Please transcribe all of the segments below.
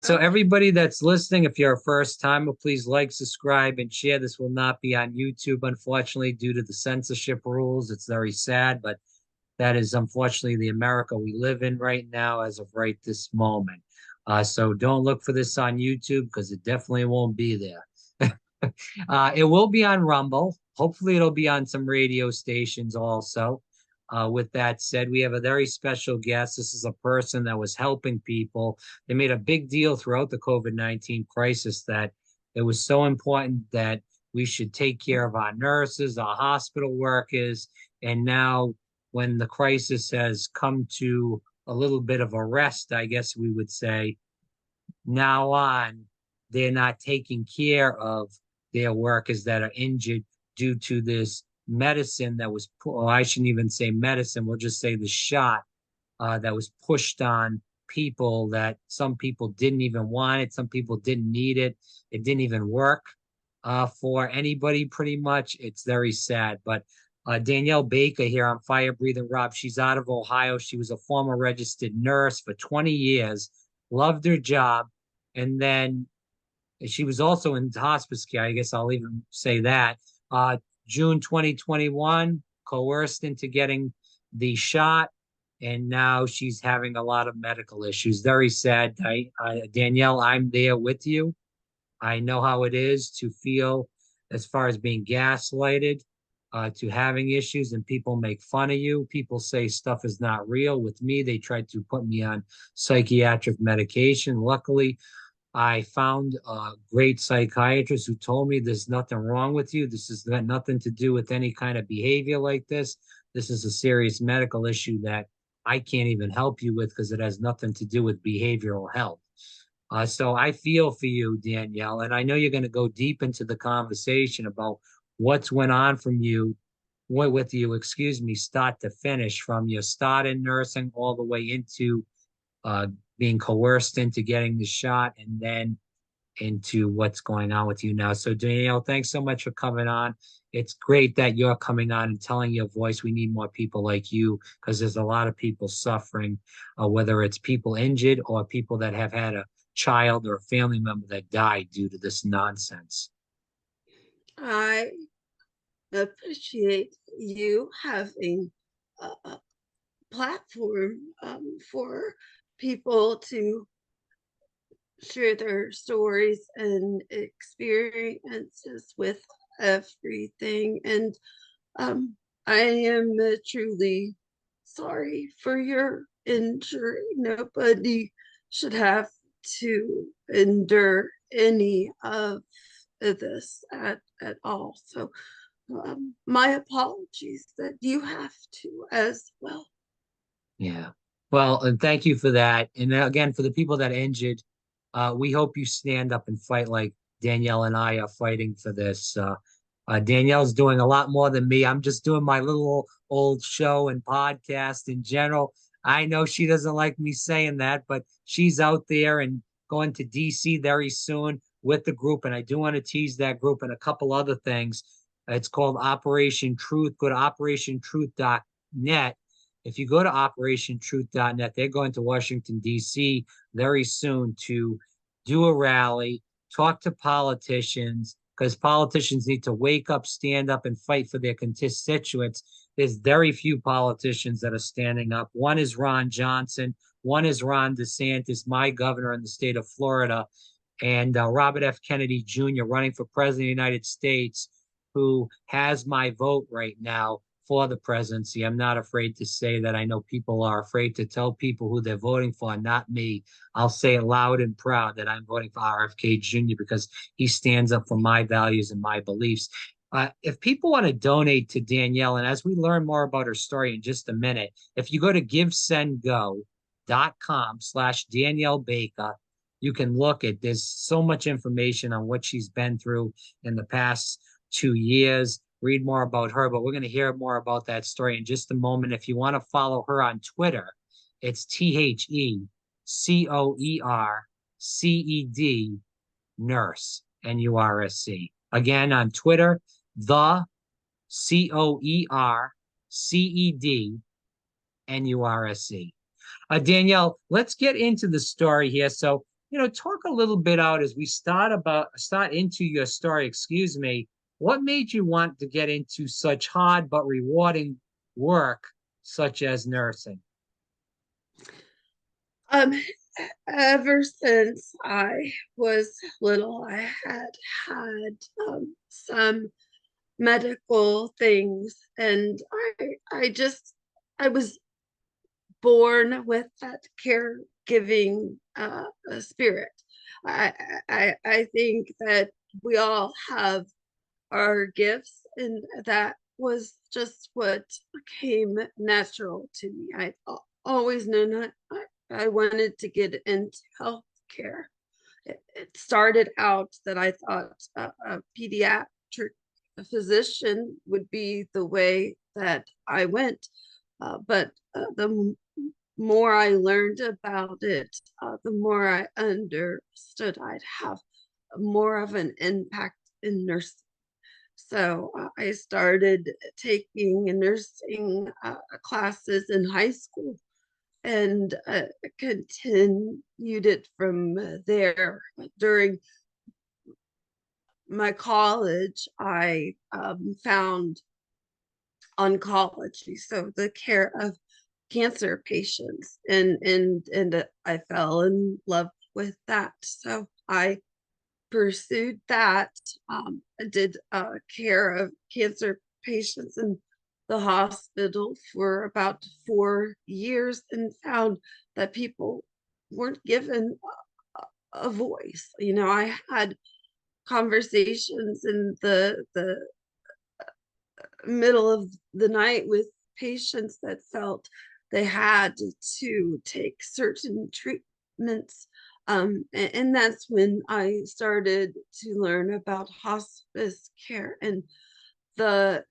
So Okay. everybody that's listening, if you're a first timer, please like, subscribe, and share. This will not be on YouTube, unfortunately, due to the censorship rules. It's very sad, but that is unfortunately the America we live in right now, as of right this moment. So don't look for this on YouTube because it definitely won't be there. It will be on Rumble. Hopefully, it'll be on some radio stations also. With that said, we have a very special guest. This is a person that was helping people. They made a big deal throughout the COVID-19 crisis that it was so important that we should take care of our nurses, our hospital workers. And now, when the crisis has come to a little bit of a rest, I guess we would say, now on, they're not taking care of their workers that are injured due to this medicine that was, well, I shouldn't even say medicine, we'll just say the shot that was pushed on people that some people didn't even want it, some people didn't need it, it didn't even work for anybody pretty much. It's very sad. But Danielle Baker here on Firebreathinrob, she's out of Ohio. She was a former registered nurse for 20 years, loved her job, and then she was also in hospice care. I guess I'll even say that. Uh, June 2021, coerced into getting the shot, and now she's having a lot of medical issues. Very sad. Danielle, I'm there with you. I know how it is to feel as far as being gaslighted, to having issues, and people make fun of you. People say stuff is not real. With me, they tried to put me on psychiatric medication. Luckily, I found a great psychiatrist who told me there's nothing wrong with you. This has got nothing to do with any kind of behavior like this. This is a serious medical issue that I can't even help you with because it has nothing to do with behavioral health. So I feel for you, Danielle, and I know you're going to go deep into the conversation about what's went on from you, what with you, excuse me, start to finish, from your start in nursing all the way into uh, being coerced into getting the shot, and then into what's going on with you now. So Danielle, thanks so much for coming on. It's great that you're coming on and telling your voice. We need more people like you because there's a lot of people suffering, whether it's people injured or people that have had a child or a family member that died due to this nonsense. I appreciate you having a platform for people to share their stories and experiences with everything. And um, I am truly sorry for your injury. Nobody should have to endure any of this at all. So, my apologies that you have to as well. Yeah. Well, and thank you for that. And again, for the people that are injured, we hope you stand up and fight like Danielle and I are fighting for this. Danielle's doing a lot more than me. I'm just doing my little old show and podcast in general. I know she doesn't like me saying that, but she's out there and going to DC very soon with the group. And I do want to tease that group and a couple other things. It's called Operation Truth. Go to operationtruth.net. If you go to operationtruth.net, they're going to Washington, D.C. very soon to do a rally, talk to politicians, because politicians need to wake up, stand up, and fight for their constituents. There's very few politicians that are standing up. One is Ron Johnson, one is Ron DeSantis, my governor in the state of Florida, and Robert F. Kennedy Jr. running for president of the United States, who has my vote right now for the presidency. I'm not afraid to say that. I know people are afraid to tell people who they're voting for, not me. I'll say it loud and proud that I'm voting for RFK Jr. because he stands up for my values and my beliefs. If people want to donate to Danielle, and as we learn more about her story in just a minute, if you go to givesendgo.com/Danielle Baker, you can look at, there's so much information on what she's been through in the past 2 years. Read more about her, but we're going to hear more about that story in just a moment. If you want to follow her on Twitter, it's TheCoerced nurse, NURSC. Again, on Twitter, the CoercedNURSC. Danielle, let's get into the story here. So talk a little bit out as we start into your story, excuse me. What made you want to get into such hard but rewarding work such as nursing? Um, Ever since I was little, I had some medical things, and I was born with that caregiving spirit. I think that we all have our gifts, and that was just what came natural to me. Always known that I wanted to get into healthcare. It started out that I thought a pediatric physician would be the way that I went. But the more I learned about it, the more I understood I'd have more of an impact in nursing. So I started taking nursing classes in high school and continued it from there. During my college, I found oncology, so the care of cancer patients, and I fell in love with that. So I pursued that. I did care of cancer patients in the hospital for about 4 years and found that people weren't given a voice. I had conversations in the middle of the night with patients that felt they had to take certain treatments. And that's when I started to learn about hospice care and the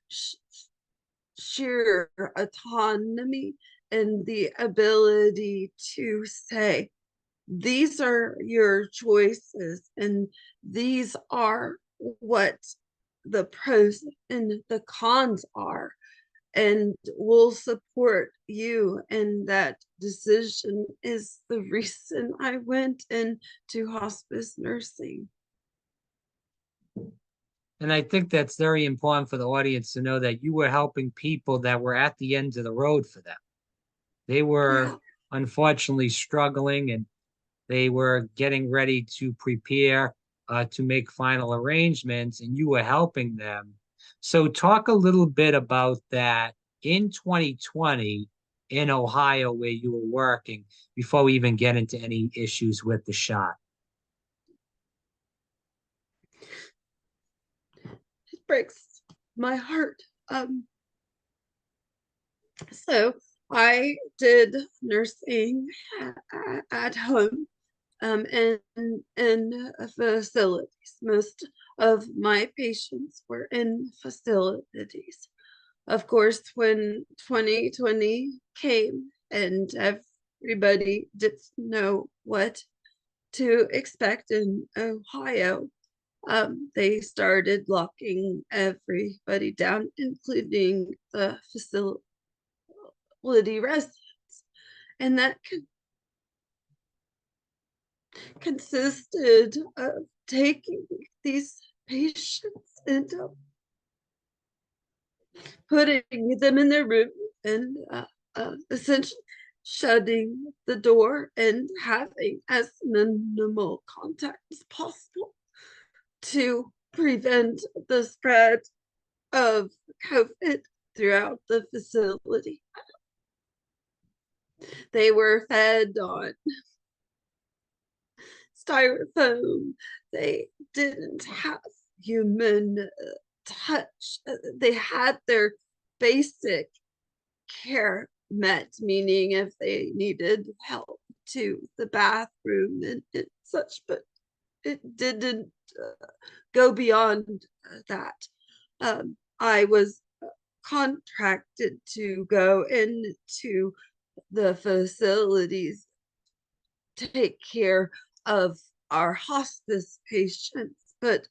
sheer autonomy and the ability to say, these are your choices, and these are what the pros and the cons are, and we'll support you in that decision, is the reason I went into hospice nursing. And I think that's very important for the audience to know that you were helping people that were at the end of the road for them. They were Yeah. unfortunately struggling, and they were getting ready to prepare to make final arrangements, and you were helping them. So, talk a little bit about that in 2020 in Ohio, where you were working, before we even get into any issues with the shot. It breaks my heart. Um, so I did nursing at home, in facilities. Most of my patients were in facilities. Of course, when 2020 came and everybody didn't know what to expect in Ohio, they started locking everybody down, including the facility residents. And that consisted of taking these patients and putting them in their room and essentially shutting the door and having as minimal contact as possible to prevent the spread of COVID throughout the facility. They were fed on styrofoam. They didn't have human touch. They had their basic care met, meaning if they needed help to the bathroom and such, but it didn't go beyond that. I was contracted to go into the facilities, take care of our hospice patients, but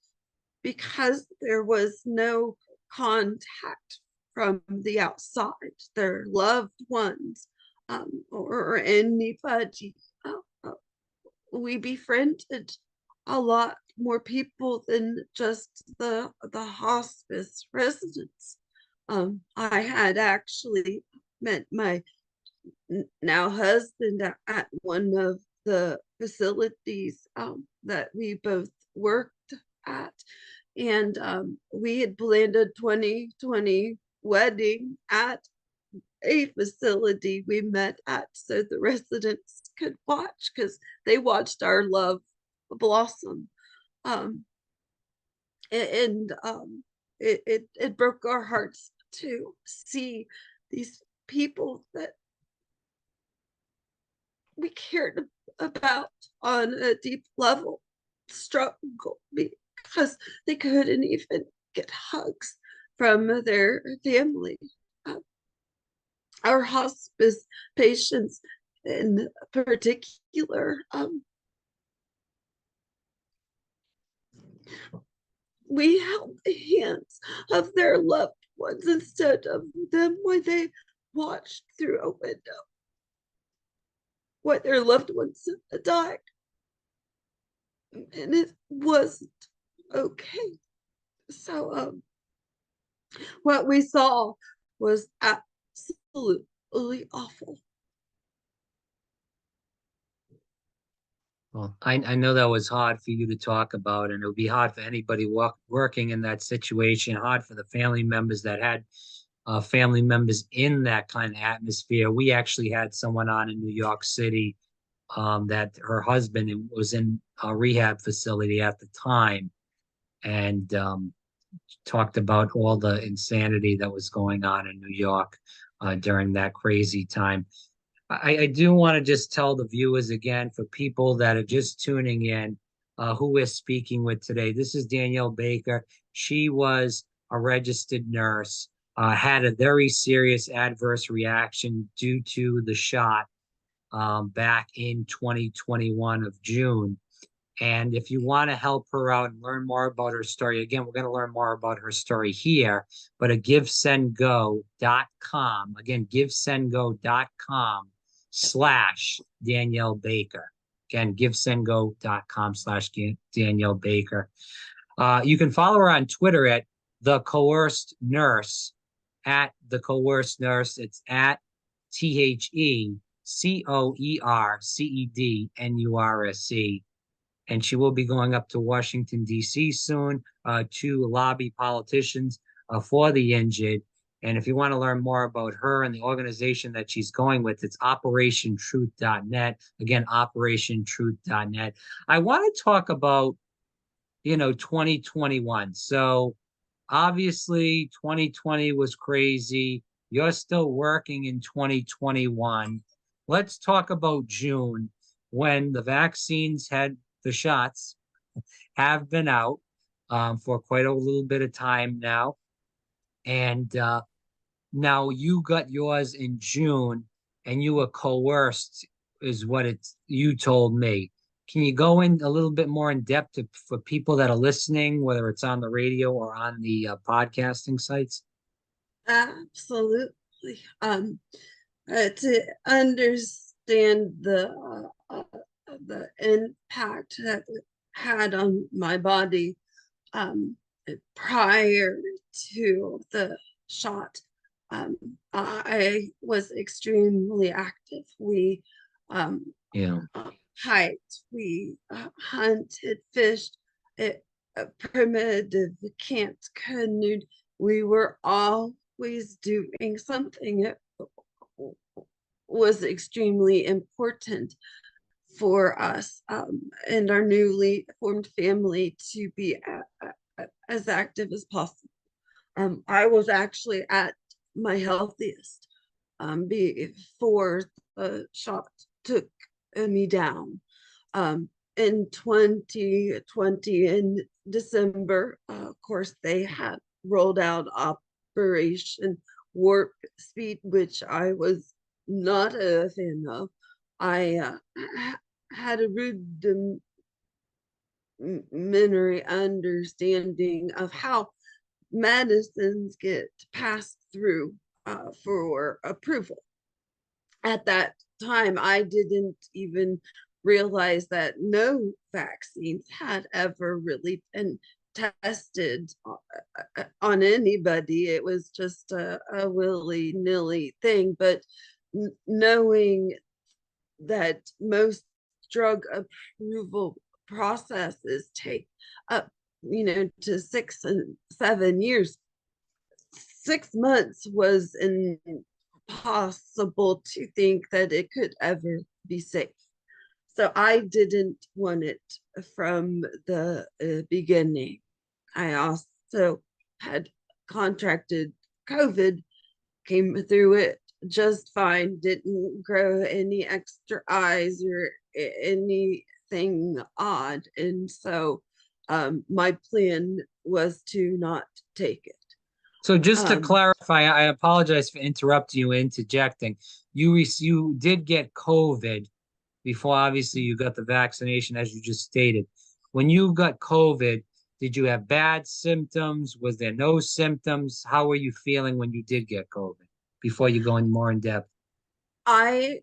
because there was no contact from the outside, their loved ones, or anybody we befriended a lot more people than just the hospice residents. I had actually met my now husband at one of the facilities that we both worked at. And we had planned a 2020 wedding at a facility we met at so the residents could watch because they watched our love blossom. Um, and it broke our hearts to see these people that we cared about on a deep level struggle because they couldn't even get hugs from their family. Uh, our hospice patients in particular, we held the hands of their loved ones instead of them when they watched through a window when their loved ones died. And it wasn't okay. So what we saw was absolutely awful. Well, I know that was hard for you to talk about, and it would be hard for anybody working in that situation, hard for the family members that had family members in that kind of atmosphere. We actually had someone on in New York City that her husband was in a rehab facility at the time, and talked about all the insanity that was going on in New York during that crazy time. I do want to just tell the viewers again, for people that are just tuning in, who we're speaking with today. This is Danielle Baker. She was a registered nurse, had a very serious adverse reaction due to the shot back in 2021 of June. And if you want to help her out and learn more about her story, again, we're going to learn more about her story here, but at givesendgo.com, again, givesendgo.com/Danielle Baker. Again, givesendgo.com/Danielle Baker. You can follow her on Twitter at The Coerced Nurse, at The Coerced Nurse. It's at TheCoercedNurse. And she will be going up to Washington, D.C. soon to lobby politicians for the injured. And if you want to learn more about her and the organization that she's going with, it's operationtruth.net. Again, operationtruth.net. I want to talk about, 2021. So obviously 2020 was crazy. You're still working in 2021. Let's talk about June, when the vaccines had the shots have been out for quite a little bit of time now. And now you got yours in June and you were coerced, is what you told me. Can you go in a little bit more in depth for people that are listening, whether it's on the radio or on the podcasting sites? Absolutely. To understand the impact that it had on my body um, prior to the shot. I was extremely active. We Yeah. hiked, we hunted, fished, it, primitive, camped, canoed. We were always doing something that was extremely important for us and our newly formed family to be as active as possible. I was actually at my healthiest before the shot took me down. In 2020, in December, of course, they had rolled out Operation Warp Speed, which I was not a fan of. I had a rudimentary understanding of how medicines get passed through for approval. At that time, I didn't even realized that no vaccines had ever really been tested on anybody. It was just a willy-nilly thing. But knowing that most drug approval processes take up, to 6 and 7 years, 6 months was impossible to think that it could ever be safe. So I didn't want it from the beginning. I also had contracted COVID, came through it just fine, didn't grow any extra eyes or anything odd. And so my plan was to not take it. So just to Um, clarify, I apologize for interrupting you, interjecting. You did get COVID before obviously you got the vaccination, as you just stated. When you got COVID, did you have bad symptoms? Was there no symptoms? How were you feeling when you did get COVID? Before you go in more in depth. I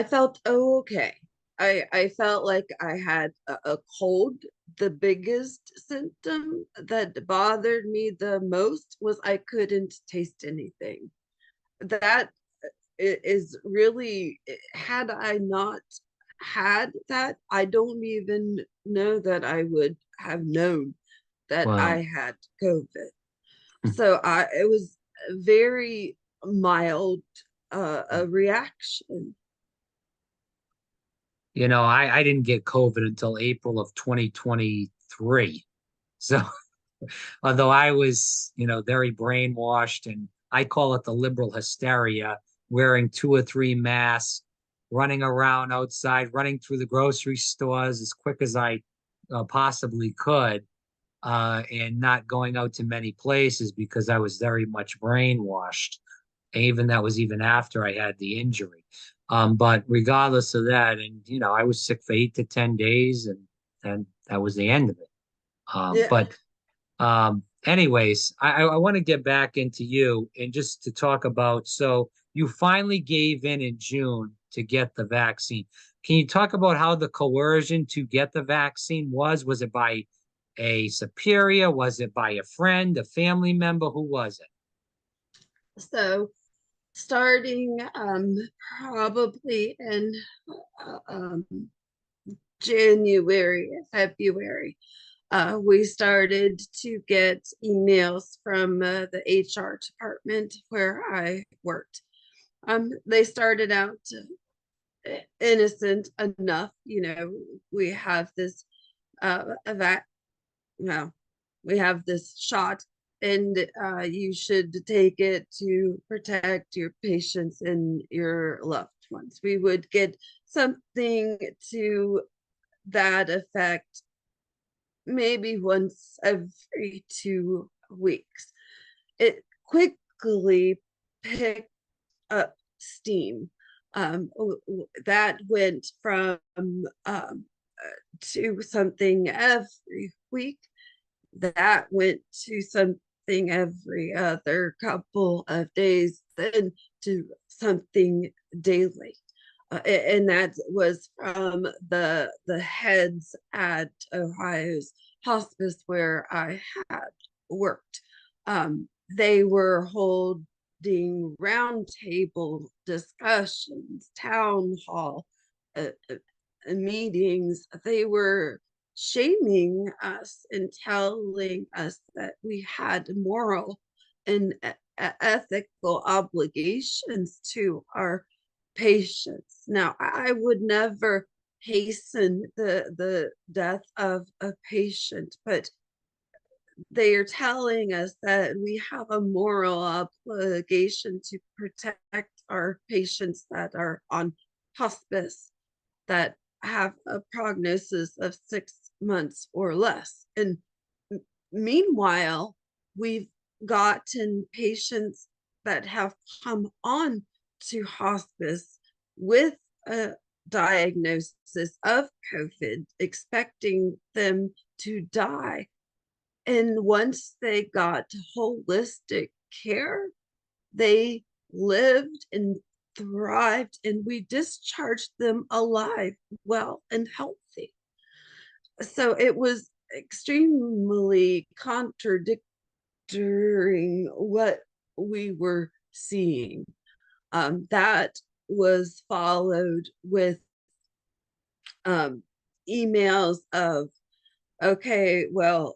felt okay. I felt like I had a cold. The biggest symptom that bothered me the most was I couldn't taste anything. That is really, had I not had that, I don't even know that I would have known that Wow. I had COVID. So it was very mild, a reaction. I didn't get COVID until April of 2023. So although I was, very brainwashed, and I call it the liberal hysteria, wearing two or three masks, running around outside, running through the grocery stores as quick as I possibly could, and not going out to many places because I was very much brainwashed. Even that was even after I had the injury. But regardless of that, and I was sick for 8 to 10 days, and that was the end of it. Yeah. But anyways, I want to get back into you and just to talk about, so you finally gave in June to get the vaccine. Can you talk about how the coercion to get the vaccine was? Was it by a superior? Was it by a friend, a family member? Who was it? So starting probably in um, January, February, we started to get emails from the HR department where I worked. They started out innocent enough. We have this evac well, we have this shot, and you should take it to protect your patients and your loved ones. We would get something to that effect maybe once every 2 weeks. It quickly picked up steam. That went from to something every week. That went to something every other couple of days, then to something daily. And that was from the heads at Ohio's hospice where I had worked. They were holding roundtable discussions, town hall meetings. They were shaming us and telling us that we had moral and ethical obligations to our patients. Now, I would never hasten the death of a patient, but they are telling us that we have a moral obligation to protect our patients that are on hospice, that have a prognosis of 6 months or less. And meanwhile, we've gotten patients that have come on to hospice with a diagnosis of COVID, expecting them to die. And once they got holistic care, they lived and thrived, and we discharged them alive, well, and healthy. So it was extremely contradictory what we were seeing. That was followed with um, emails of, okay, well,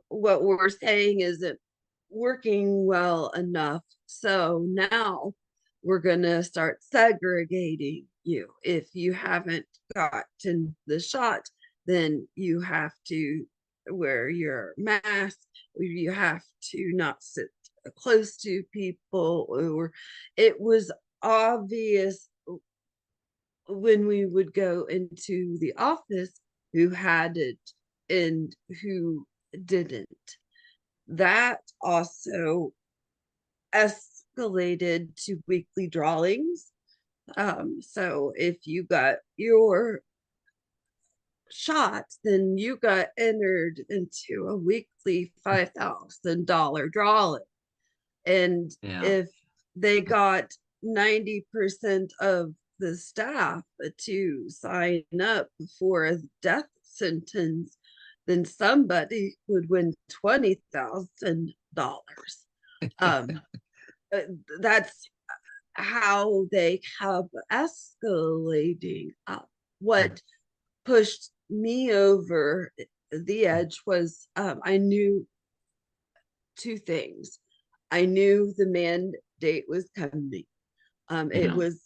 what we're saying isn't working well enough. So now we're going to start segregating you. If you haven't gotten the shot, then you have to wear your mask. You have to not sit close to people. Or it was obvious when we would go into the office who had it and who didn't. That also escalated to weekly drawings. So if you got your shot, then you got entered into a weekly $5,000 drawing. And Yeah. if they got 90% of the staff to sign up for a death sentence, then somebody would win $20,000. Um, uh, that's how they kept escalating up. What pushed me over the edge was I knew two things. I knew the mandate was coming. It Yeah. was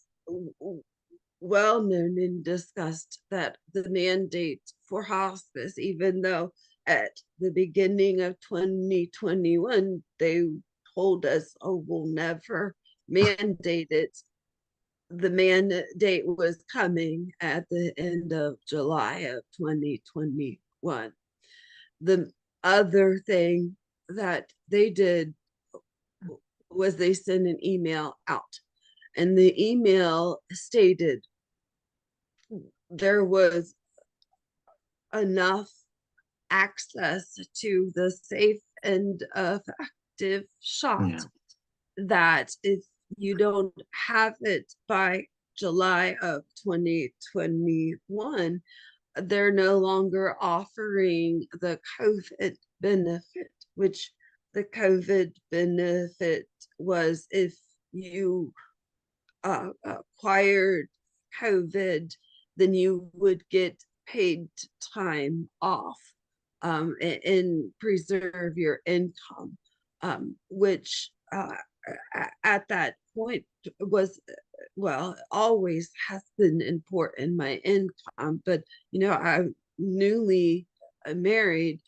well known and discussed that the mandate for hospice, even though at the beginning of 2021, they told us, oh, we'll never mandate it. The mandate was coming at the end of July of 2021. The other thing that they did was they sent an email out, and the email stated there was enough access to the safe and effective shot Yeah. that if you don't have it by July of 2021, they're no longer offering the COVID benefit, which the COVID benefit was if you acquired COVID, then you would get paid time off and preserve your income, which at that point was, well, always has been important, my income. But, I'm newly married.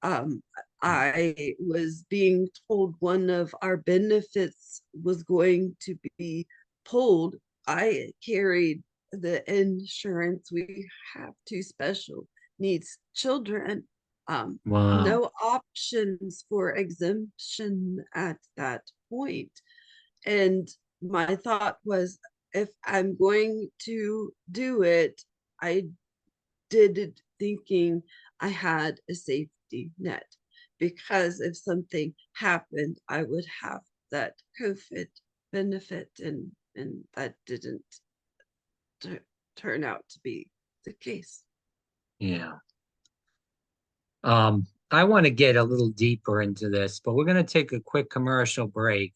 um, I was being told one of our benefits was going to be pulled. I carried the insurance. We have two special needs children. Um, Wow. no options for exemption at that point. And my thought was, if I'm going to do it, I did it thinking I had a safety net, because if something happened, I would have that COVID benefit, and that didn't t- turn out to be the case. Yeah. I want to get a little deeper into this, but we're going to take a quick commercial break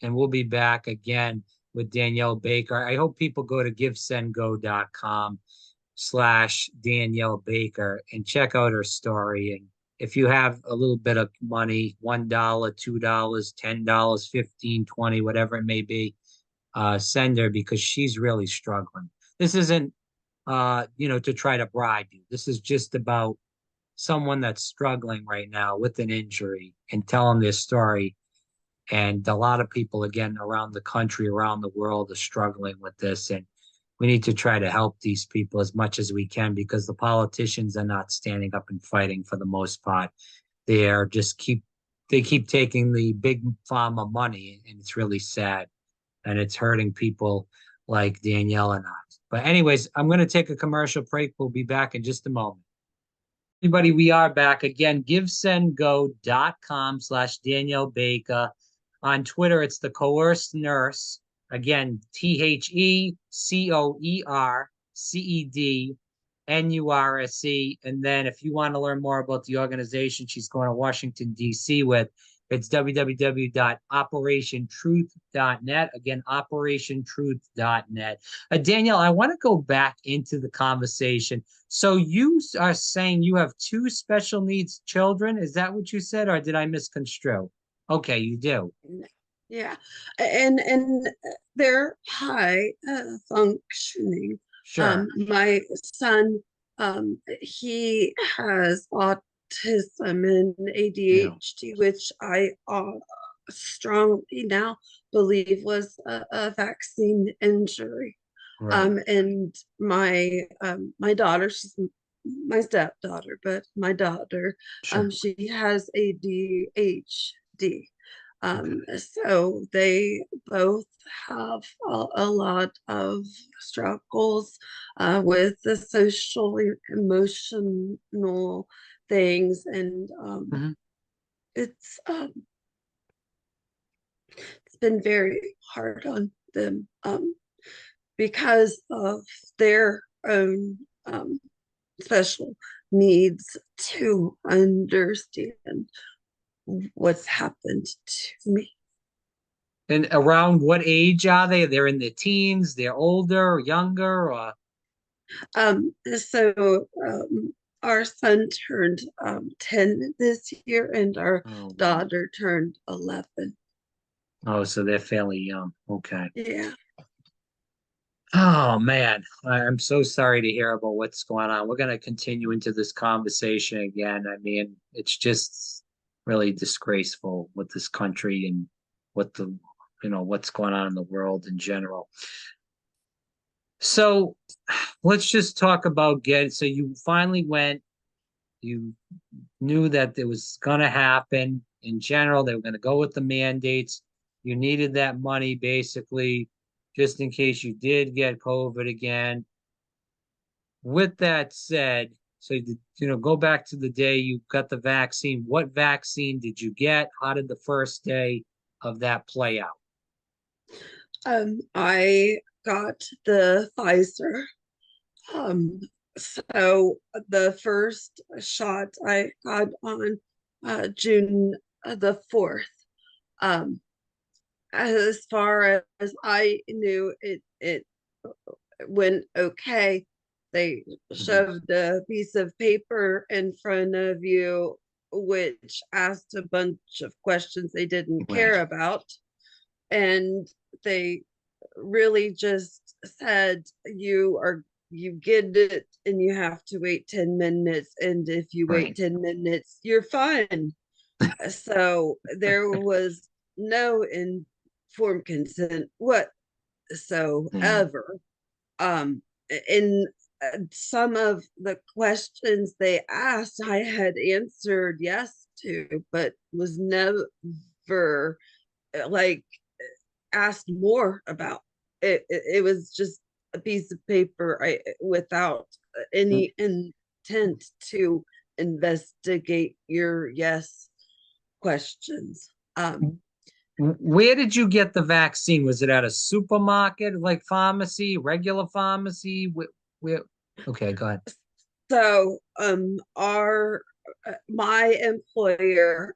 and we'll be back again with Danielle Baker. I hope people go to givesendgo.com/Danielle Baker and check out her story. And if you have a little bit of money, $1, $2, $10, 15, 20, whatever it may be, send her because she's really struggling. This isn't, to try to bribe you. This is just about someone that's struggling right now with an injury and telling their story. And a lot of people, again, around the country, around the world, are struggling with this. And we need to try to help these people as much as we can because the politicians are not standing up and fighting for the most part. They are just they keep taking the big pharma money, and it's really sad. And it's hurting people like Danielle and I. But anyways, I'm going to take a commercial break. We'll be back in just a moment. Everybody, we are back again. Givesendgo.com/Danielle Baker. On Twitter, it's the coerced nurse. Again, TheCoercedNurse. And then if you want to learn more about the organization she's going to Washington, D.C. with, it's www.operationtruth.net. Again, operationtruth.net. Danielle, I want to go back into the conversation. So you are saying you have two special needs children? Is that what you said, or did I misconstrue? Okay, you do. Yeah, and they're high functioning. Sure. My son, he has autism and Yeah. ADHD, which I strongly now believe was a vaccine injury. Right. And my daughter, she's my stepdaughter, but my daughter, Sure. she has ADHD. Okay. So they both have a lot of struggles with the social emotional things, and Mhm. it's um, it's been very hard on them because of their own special needs to understand what's happened to me. And around what age are they? They're in their teens, they're older or younger, or So our son turned 10 this year, and our oh wow. daughter turned 11. Oh, so they're fairly young. Okay. Yeah. Oh man, I'm so sorry to hear about what's going on. We're going to continue into this conversation again. I mean, it's just really disgraceful with this country and what the, what's going on in the world in general. So let's just talk about so you finally went, you knew that it was going to happen in general. They were going to go with the mandates. You needed that money basically just in case you did get COVID again. With that said, so go back to the day you got the vaccine. What vaccine did you get? How did the first day of that play out? I got the Pfizer. Um, so the first shot I got on June the 4th. Um, as far as I knew, it went okay. They Mhm. shoved a piece of paper in front of you, which asked a bunch of questions they didn't Right. care about. And they really just said, you get it and you have to wait 10 minutes. And if you wait Right. 10 minutes, you're fine. So there was no informed consent Yeah. whatsoever. In some of the questions they asked, I had answered yes to, but was never like asked more about. It was just a piece of paper without any intent to investigate your yes questions. Where did you get the vaccine? Was it at a supermarket, like pharmacy, regular pharmacy? Where? Okay, go ahead. So our my employer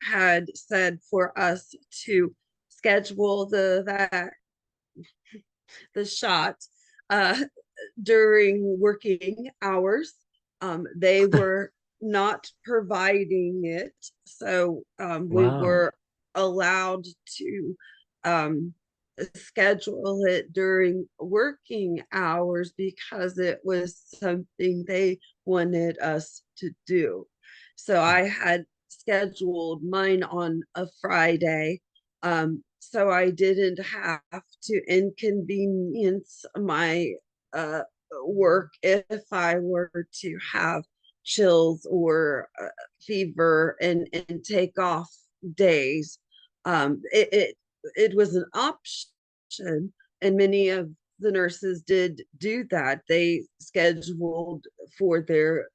had said for us to schedule the shot uh, during working hours. They were not providing it, so we Wow. were allowed to um, schedule it during working hours because it was something they wanted us to do. So I had scheduled mine on a Friday. So I didn't have to inconvenience my uh, work if I were to have chills or fever and take off days. It was an option, and many of the nurses did do that. They scheduled for their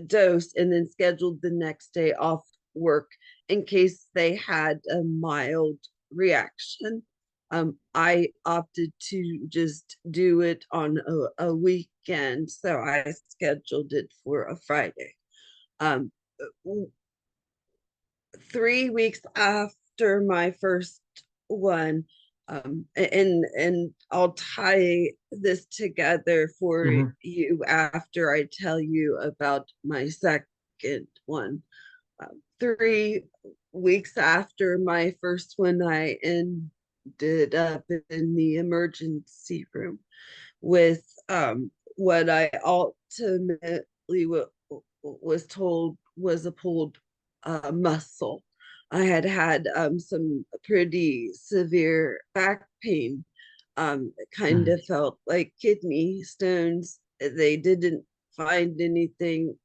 dose and then scheduled the next day off work in case they had a mild reaction. I opted to just do it on a weekend, so I scheduled it for a Friday. Um, 3 weeks after my first one, and I'll tie this together for Hmm. you after I tell you about my second one. 3 weeks after my first one, I ended up in the emergency room with what I ultimately was told was a pulled muscle. I had had some pretty severe back pain. It kind Hmm. of felt like kidney stones. They didn't find anything,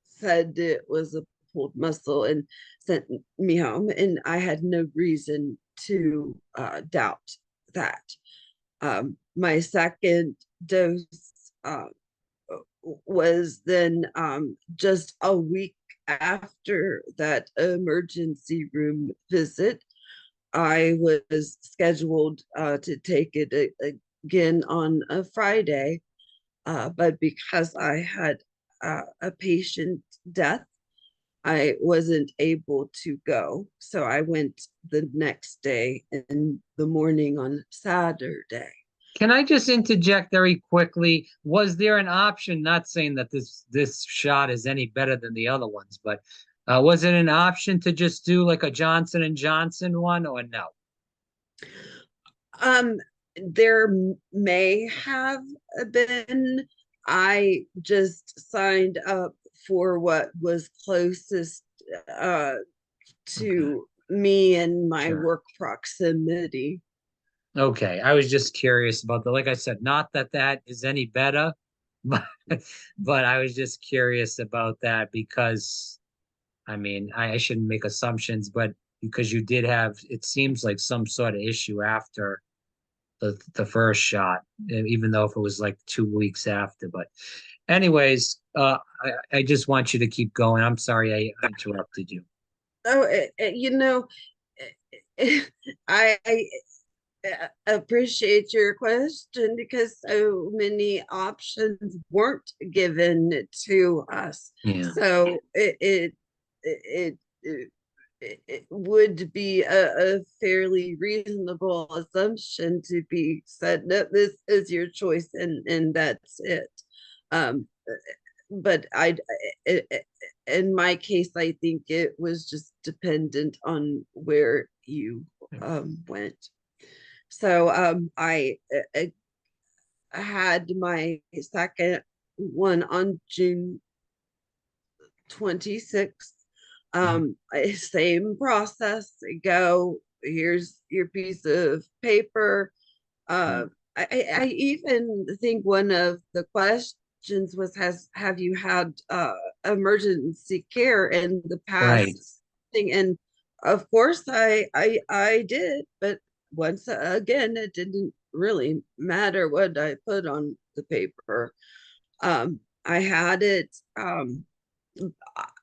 said it was a pulled muscle, and sent me home. And I had no reason to doubt that. My second dose uh, was then just a week after that emergency room visit. I was scheduled to take it again on a Friday, but because I had a patient death, I wasn't able to go. So I went the next day in the morning on Saturday. Can I just interject very quickly? Was there an option, not saying that this shot is any better than the other ones, but was it an option to just do like a Johnson and Johnson one or no? Um, there may have been. I just signed up for what was closest uh, Okay, to me and my sure. work proximity. Okay, I was just curious about the, like I said, not that that is any better, but but I was just curious about that because I mean, I shouldn't make assumptions, but because you did have, it seems like some sort of issue after the first shot, even though if it was like 2 weeks after. But anyways, I just want you to keep going. I'm sorry I interrupted you. Oh, I appreciate your question because so many options weren't given to us. Yeah. So it, it, it would be a fairly reasonable assumption to be said, no, this is your choice, and that's it. Um, but in my case, I think it was just dependent on where you went. So I had my second one on June 26th. Same process. Go, here's your piece of paper. Uh, I even think one of the questions was, has have you had emergency care in the Right. past thing? And of course I did, but once again, it didn't really matter what I put on the paper. I had it.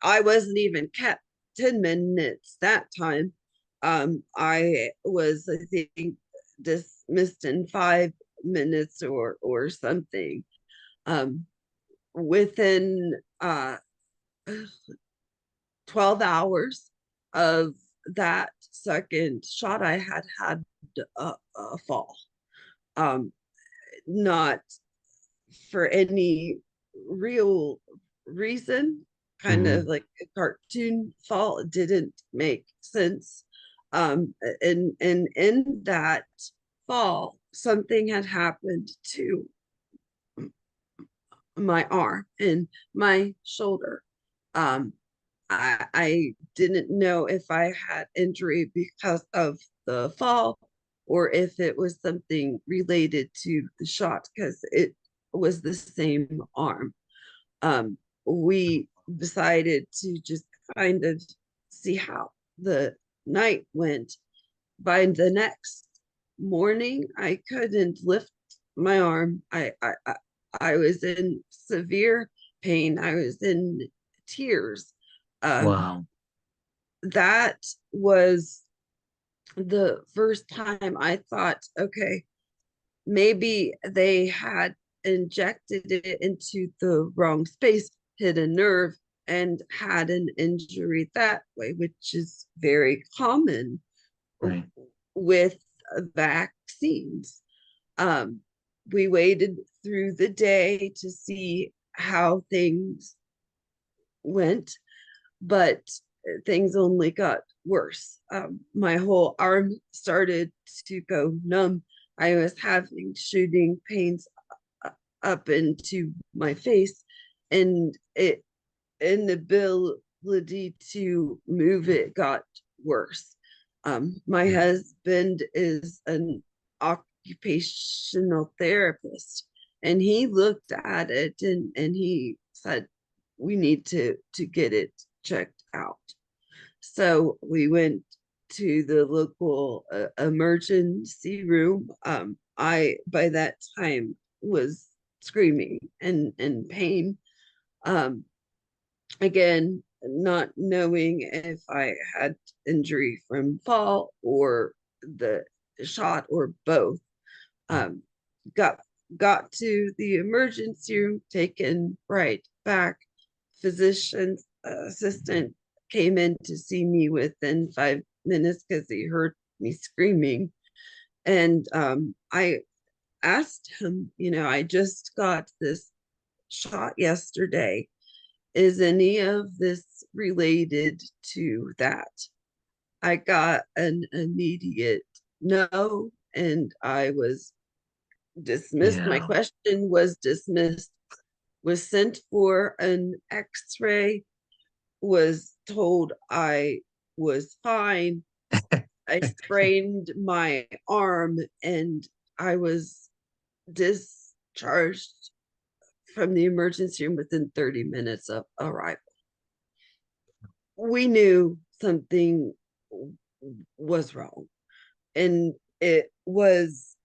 I wasn't even kept 10 minutes that time. I was, I think, dismissed in 5 minutes or something. Um, within 12 hours of that second shot, I had had a fall. Um, not for any real reason, kind of Mhm. like a cartoon fall. It didn't make sense. And in that fall, something had happened to my arm and my shoulder. Um, I didn't know if I had injury because of the fall or if it was something related to the shot because it was the same arm. We decided to just kind of see how the night went. By the next morning, I couldn't lift my arm. I was in severe pain. I was in tears. Um, Wow. that was the first time I thought, okay, maybe they had injected it into the wrong space, hit a nerve, and had an injury that way, which is very common Right. with vaccines. Um, we waited through the day to see how things went, but things only got worse. My whole arm started to go numb. I was having shooting pains up into my face, and it inability to move it got worse. My Yeah. husband is an occupational therapist, and he looked at it and he said, we need to get it checked out. So we went to the local emergency room. I by that time was screaming and in pain. Um, Again, not knowing if I had injury from fall or the shot or both. Yeah. Um, got got to the emergency room, taken right back. Physician's assistant came in to see me within 5 minutes because he heard me screaming. And I asked him, I just got this shot yesterday. Is any of this related to that? I got an immediate no, and I was dismissed. My Yeah. question was dismissed, was sent for an x-ray, was told I was fine. I sprained my arm and I was discharged from the emergency room within 30 minutes of arrival. We knew something was wrong, and it was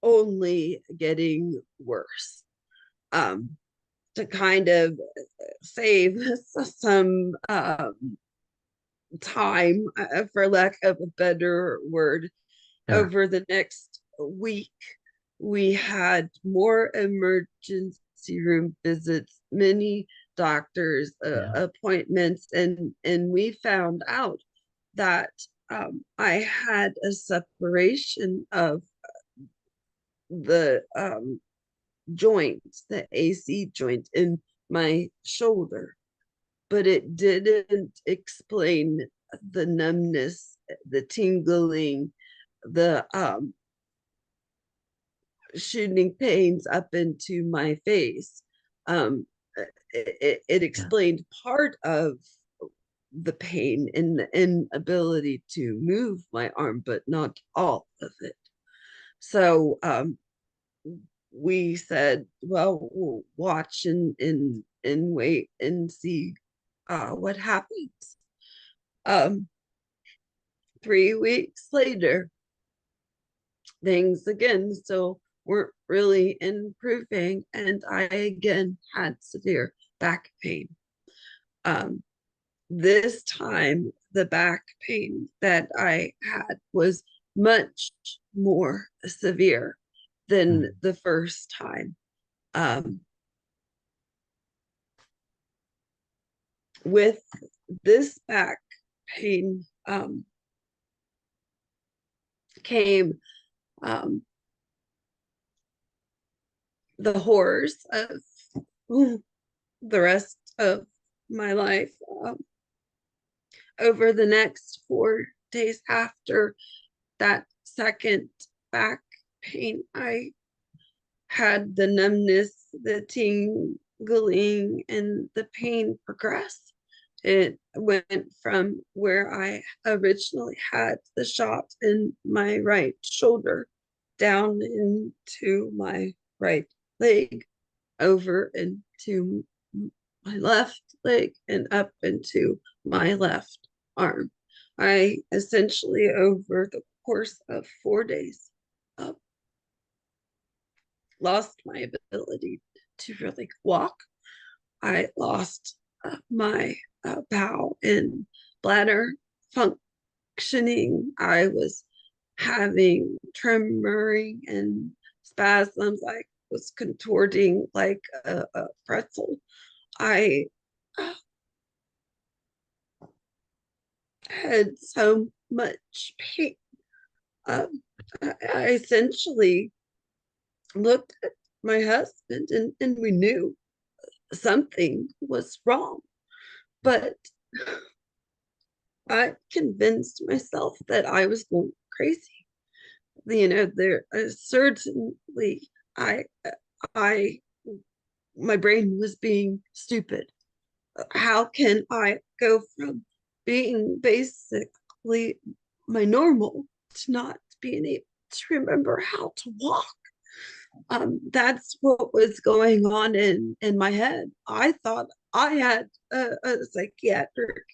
only getting worse. Um, to kind of save some time, for lack of a better word, Sure. over the next week, we had more emergency room visits, many doctors Yeah. appointments, and we found out that I had a separation of the joint, the AC joint in my shoulder, but it didn't explain the numbness, the tingling, the shooting pains up into my face. Um, it Yeah. explained part of the pain and the inability to move my arm, but not all of it. So we said, well, we'll watch and wait and see what happens. Um, 3 weeks later, things again still weren't really improving, and I again had severe back pain. Um, this time, the back pain that I had was much more severe than Mm. the first time. Um, with this back pain came um, the horrors of the rest of my life. Over the next 4 days after that second back pain, I had the numbness, the tingling, and the pain progress. It went from where I originally had the shot in my right shoulder down into my right leg, over into my left leg, and up into my left arm. I essentially, over the course of 4 days, uh, lost my ability to really walk. I lost my bowel and bladder function. functioning. I was having tremoring and spasms. I was contorting like a pretzel. I had so much pain. Um, I essentially looked at my husband, and we knew something was wrong. But I convinced myself that I was going crazy. There certainly I I my brain was being stupid. How can I go from being basically my normal to not being able to remember how to walk? That's what was going on in my head. I thought I had a psychiatric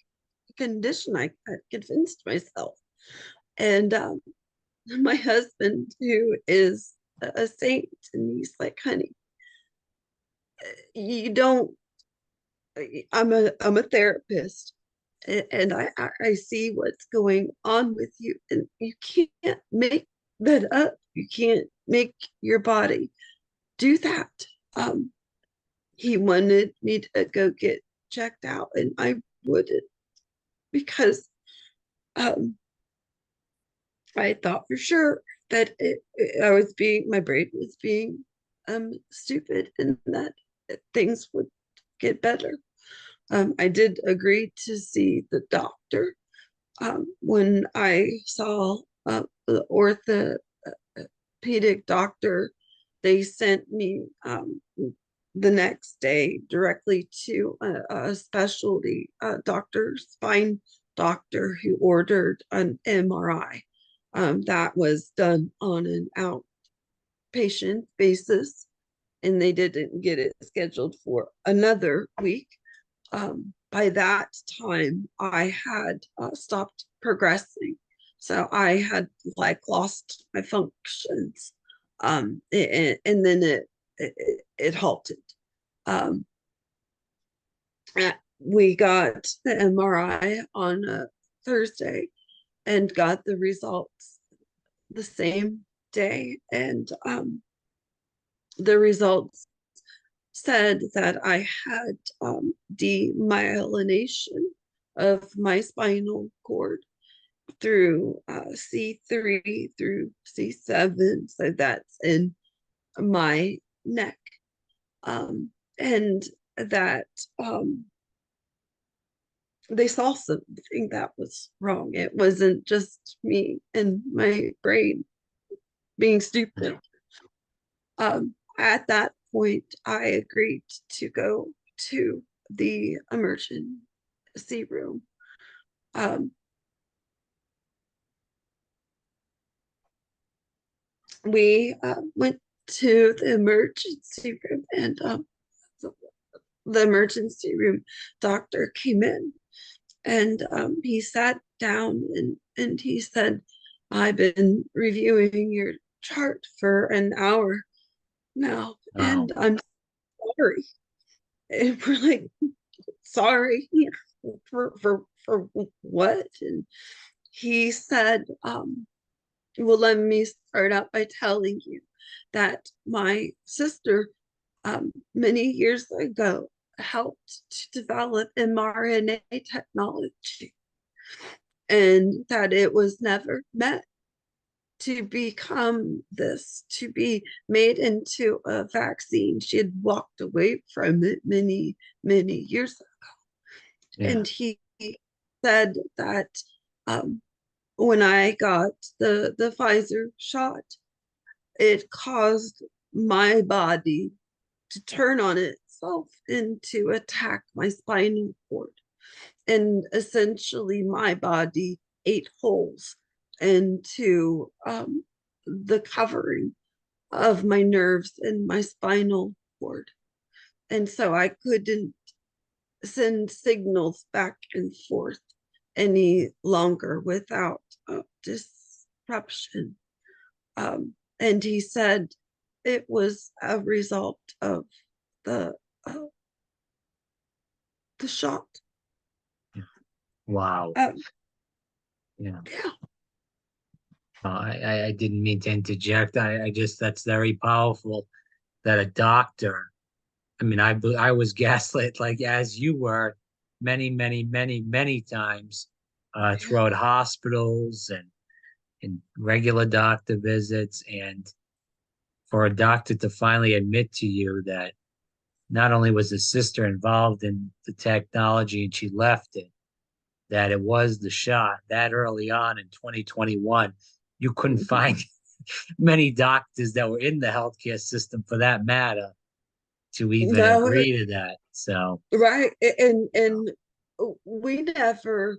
condition. I had convinced myself, and my husband, who is a saint, and he's like, "Honey, you don't." I'm a therapist, and I see what's going on with you, and you can't make that up. You can't make your body do that. Um, he wanted me to go get checked out, and I wouldn't because um, I thought for sure that my brain was being stupid, and that things would get better. I did agree to see the doctor. When I saw the orthopedic doctor, they sent me the next day directly to a specialty doctor, spine doctor, who ordered an MRI. That was done on an outpatient basis, and they didn't get it scheduled for another week. By that time, I had stopped progressing. So I had like lost my functions. And then it halted. Um, we got the MRI on a Thursday and got the results the same day. And the results said that I had demyelination of my spinal cord through C3 through C7. So that's in my neck. And that they saw something that was wrong. It wasn't just me and my brain being stupid. At that point, I agreed to go to the emergency room. Um, we went to the emergency room, and the emergency room doctor came in, and he sat down, and he said, "I've been reviewing your chart for an hour now, Wow. and I'm sorry." And we're like, "Sorry for what?" And he said, "Well, let me start out by telling you that my sister, many years ago, helped to develop mRNA technology, and that it was never meant to become this, to be made into a vaccine. She had walked away from it many, many years ago." Yeah. And he said that when I got the Pfizer shot, it caused my body to turn on itself and to attack my spinal cord. And essentially, my body ate holes into the covering of my nerves and my spinal cord. And so I couldn't send signals back and forth any longer without disruption. And he said it was a result of the uh, the shot. Wow. Um, Yeah. Yeah. I didn't mean to interject. I just, that's very powerful that a doctor, I mean, I was gaslit like as you were many, many, many, many times Yeah. throughout hospitals and regular doctor visits. And for a doctor to finally admit to you that not only was his sister involved in the technology and she left it, that it was the shot that early on in 2021, you couldn't Mhm. find many doctors that were in the healthcare system for that matter to even No, agree to that. So, right. And we never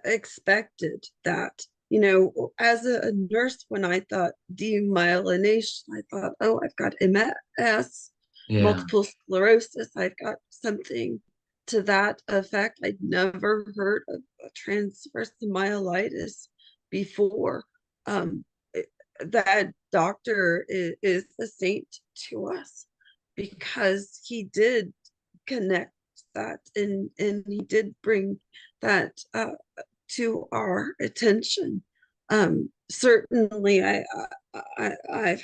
expected that. As a nurse, when I thought demyelination, I thought, oh, I've got MS, yeah, multiple sclerosis. I've got something to that effect. I'd never heard of a transverse myelitis before. Um, that doctor is a saint to us because he did connect that, and he did bring that to our attention. Certainly, I've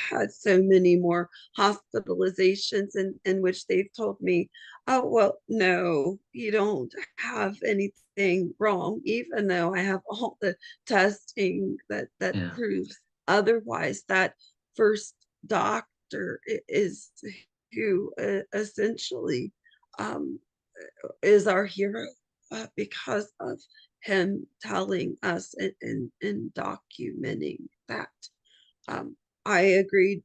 had so many more hospitalizations in which they've told me, oh, well, no, you don't have anything wrong, even though I have all the testing that yeah, proves otherwise. That first doctor is who essentially um, is our hero because of him telling us and documenting that. Um, I agreed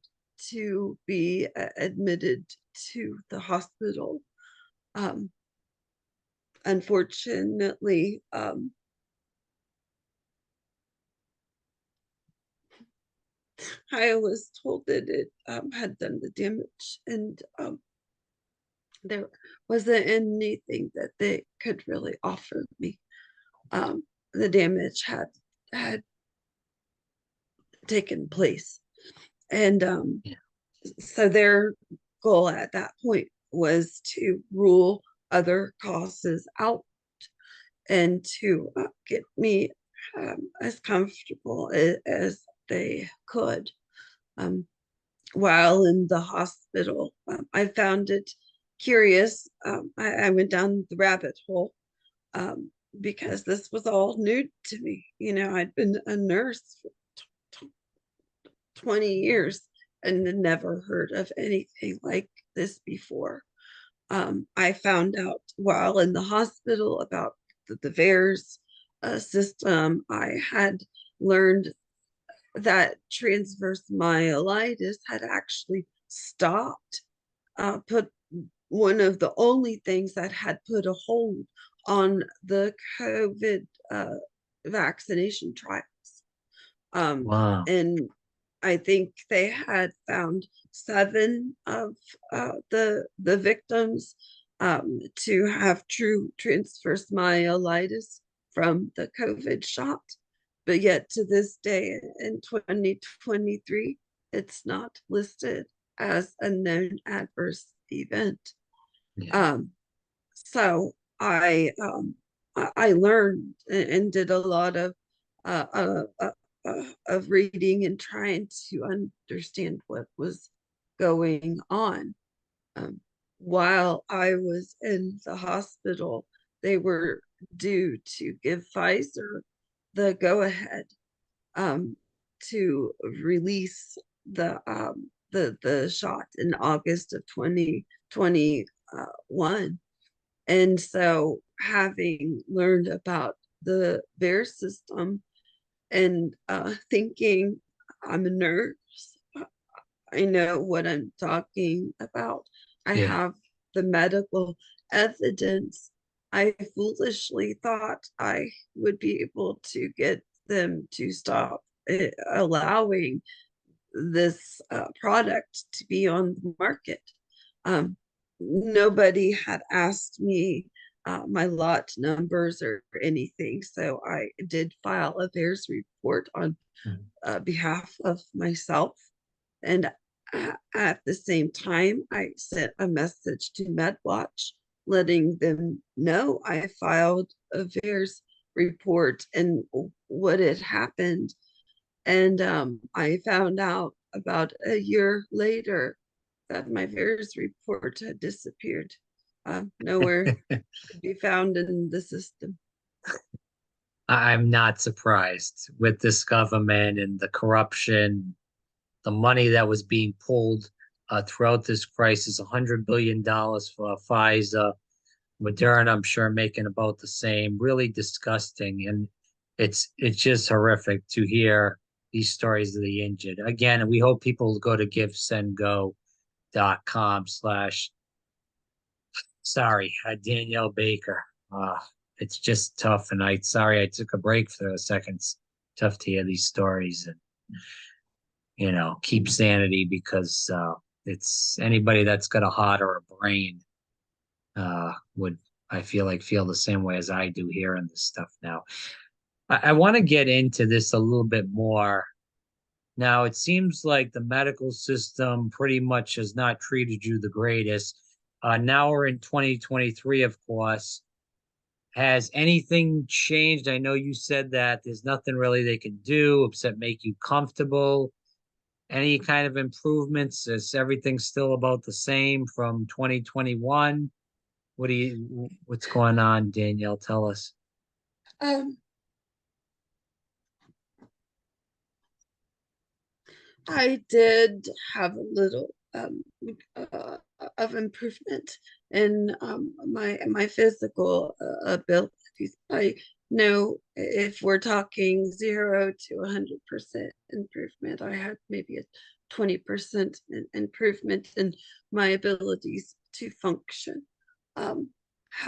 to be admitted to the hospital. Um, Unfortunately, I was told that it had done the damage, and there wasn't anything that they could really offer me. The damage had taken place, and yeah, so their goal at that point was to rule other causes out and to get me as comfortable as they could. Um, while in the hospital, I found it curious. I went down the rabbit hole because this was all new to me. I'd been a nurse for 20 years and never heard of anything like this before. I found out while in the hospital about the VAERS system. I had learned that transverse myelitis had actually stopped, put one of the only things that had put a hold on the COVID vaccination trials. Um, wow, and I think they had found seven of the victims to have true transverse myelitis from the COVID shot. But yet to this day in 2023, it's not listed as a known adverse event. yeah, Um, so I learned and did a lot of reading and trying to understand what was going on. Um, while I was in the hospital, they were due to give Pfizer the go ahead um, to release the shot in August of 2021. And so, having learned about the VAER system and thinking I'm a nurse, I know what I'm talking about. I yeah, have the medical evidence. I foolishly thought I would be able to get them to stop allowing this product to be on the market. Nobody had asked me my lot numbers or anything, so I did file a VAERS report on mm, behalf of myself. And at the same time, I sent a message to MedWatch letting them know I filed a VAERS report and what had happened. And I found out about a year later that my VAERS report had disappeared. Nowhere to be found in the system. I'm not surprised with this government and the corruption, the money that was being pulled throughout this crisis, $100 billion for Pfizer, Moderna, I'm sure making about the same. Really disgusting, and it's just horrific to hear these stories of the injured. Again, we hope people go to givesendgo.com/ sorry, Danielle Baker. It's just tough, and sorry I took a break for a second. It's tough to hear these stories, and keep sanity, because it's anybody that's got a heart or a brain would, I feel the same way as I do hearing this stuff now. I want to get into this a little bit more. Now, it seems like the medical system pretty much has not treated you the greatest. Now we're in 2023, of course. Has anything changed? I know you said that there's nothing really they can do except make you comfortable. Any kind of improvements? Is everything still about the same from 2021? What's going on, Danielle? Tell us. Um, I did have a little of improvement in my physical abilities. I know if we're talking 0 to 100% improvement, I had maybe a 20% improvement in my abilities to function. So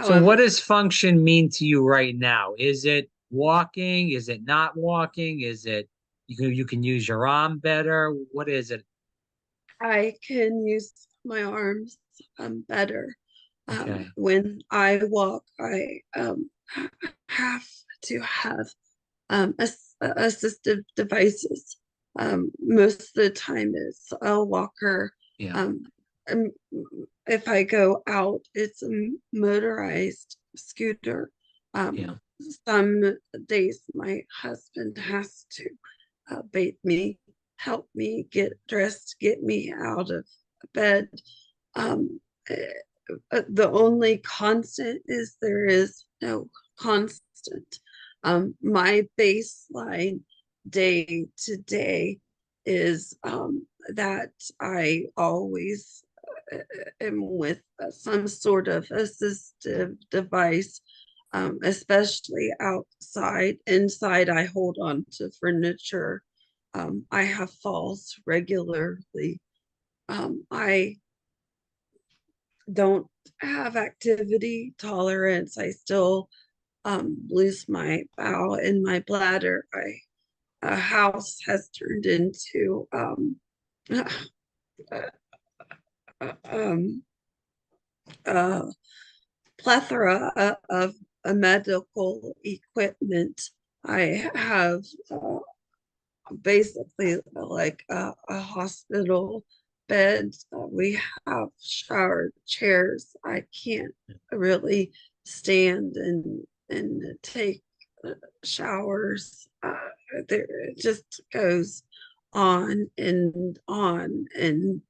what However, does function mean to you right now? Is it walking? Is it not walking? Is it you can use your arm better? What is it? I can use my arms better. Okay. When I walk, I have to have assistive devices. Most of the time, it's a walker. Yeah. Um, um, if I go out, it's a motorized scooter. Yeah. Some days, my husband has to bathe me, help me get dressed, get me out of bed. Um, the only constant is there is no constant. My baseline day to day is that I always am with some sort of assistive device, especially outside. Inside, I hold on to furniture. I have falls regularly. I don't have activity tolerance. I still lose my bowel and my bladder. A house has turned into uh, um, a plethora of medical equipment. I have basically like a hospital bed. We have shower chairs. I can't really stand and take showers. There it just goes on and on and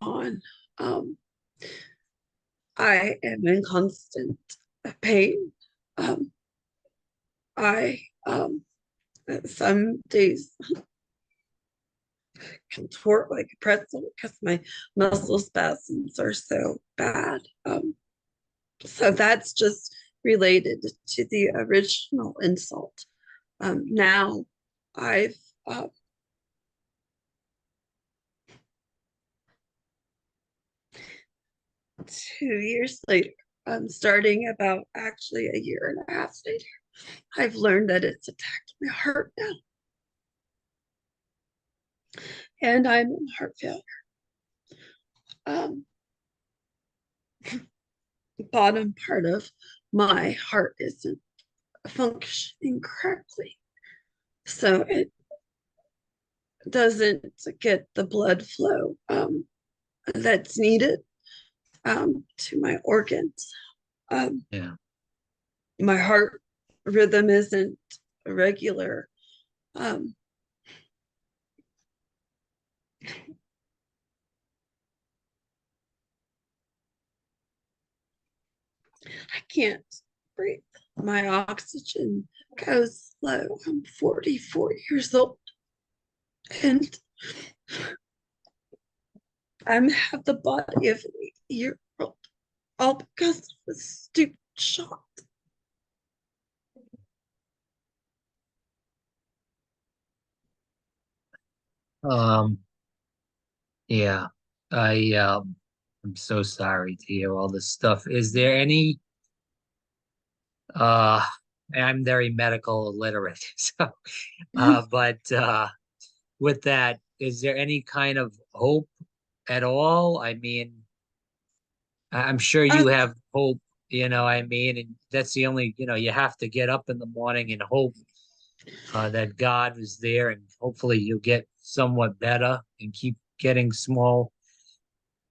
on. Um, I am in constant pain. Um, I some days contort like a pretzel because my muscle spasms are so bad. So that's just related to the original insult. Now I've uh, 2 years later, starting about actually a year and a half later, I've learned that it's attacked my heart now, and I'm in heart failure. Um, the bottom part of my heart isn't functioning correctly, so it doesn't get the blood flow that's needed to my organs. Um, Yeah. my heart rhythm isn't regular. Um, I can't breathe. My oxygen goes low. I'm 44 years old and I have the body of an 8-year old, all because of a stupid shot. Um, yeah, I'm so sorry to hear all this stuff. Is there any, uh, I'm very medical illiterate, so, but with that, is there any kind of hope at all? I mean, I'm sure you Um, have hope, I mean, and that's the only, you have to get up in the morning and hope that God is there, and hopefully you'll get somewhat better and keep getting small.